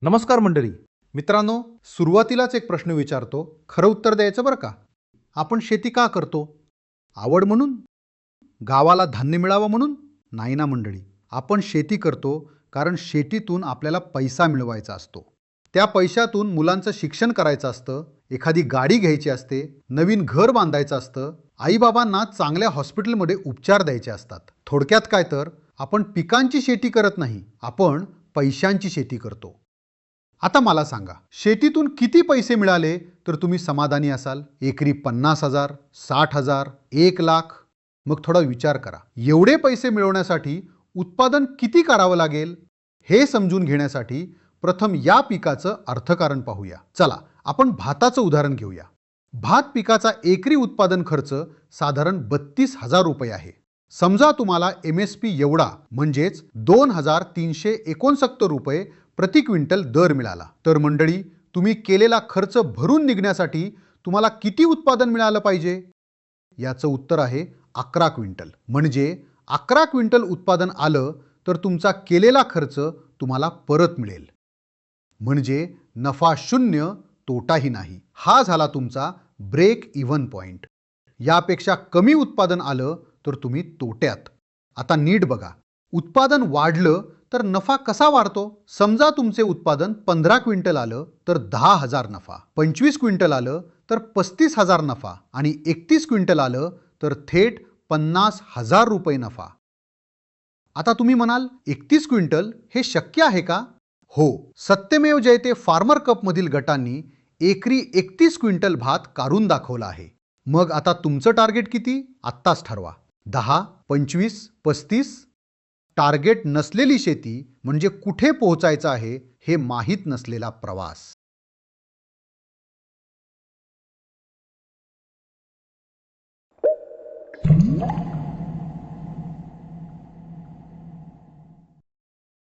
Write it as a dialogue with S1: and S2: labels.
S1: नमस्कार मंडळी. मित्रांनो, सुरुवातीलाच एक प्रश्न विचारतो, खरं उत्तर द्यायचं बरं का. आपण शेती का करतो? आवड म्हणून? गावाला धान्य मिळावं म्हणून? नाही ना मंडळी. आपण शेती करतो कारण शेतीतून आपल्याला पैसा मिळवायचा असतो. त्या पैशातून मुलांचं शिक्षण करायचं असतं, एखादी गाडी घ्यायची असते, नवीन घर बांधायचं असतं, आईबाबांना चांगल्या हॉस्पिटलमध्ये उपचार द्यायचे असतात. थोडक्यात काय तर आपण पिकांची शेती करत नाही, आपण पैशांची शेती करतो. आता मला सांगा, शेतीतून किती पैसे मिळाले तर तुम्ही समाधानी असाल? एकरी 50,000, 60,000, 1,00,000? मग थोडा विचार करा. एवढे पैसे मिळवण्यासाठी उत्पादन किती करावं लागेल? हे समजून घेण्यासाठी प्रथम या पिकाचं अर्थकारण पाहूया. चला, आपण भाताचं उदाहरण घेऊया. भात पिकाचा एकरी उत्पादन खर्च साधारण 32,000 रुपये आहे. समजा तुम्हाला MSP एवढा म्हणजेच 2,369 रुपये प्रति क्विंटल दर मिळाला, तर मंडळी तुम्ही केलेला खर्च भरून निघण्यासाठी तुम्हाला किती उत्पादन मिळालं पाहिजे? याचं उत्तर आहे 11 क्विंटल. म्हणजे 11 क्विंटल उत्पादन आलं तर तुमचा केलेला खर्च तुम्हाला परत मिळेल. म्हणजे नफा शून्य, तोटाही नाही. हा झाला तुमचा ब्रेक इव्हन पॉइंट. यापेक्षा कमी उत्पादन आलं तर तुम्ही तोट्यात. आता नीट बघा, उत्पादन वाढलं तर नफा कसा वाढतो? समजा तुमचे उत्पादन 15 क्विंटल आलं तर 10,000 नफा, 25 क्विंटल आलं तर 35,000 नफा आणि 31 क्विंटल आलं तर थेट 50,000 रुपये नफा. आता तुम्ही म्हणाल, 31 क्विंटल हे शक्य आहे का? हो, सत्यमेव जयते फार्मर कप मधील गटांनी एकरी 31 क्विंटल भात काढून दाखवला आहे. मग आता तुमचं टार्गेट किती? आत्ताच ठरवा. 10, 25, 35? टार्गेट नसलेली शेती म्हणजे कुठे पोहोचायचं आहे हे माहीत नसलेला प्रवास.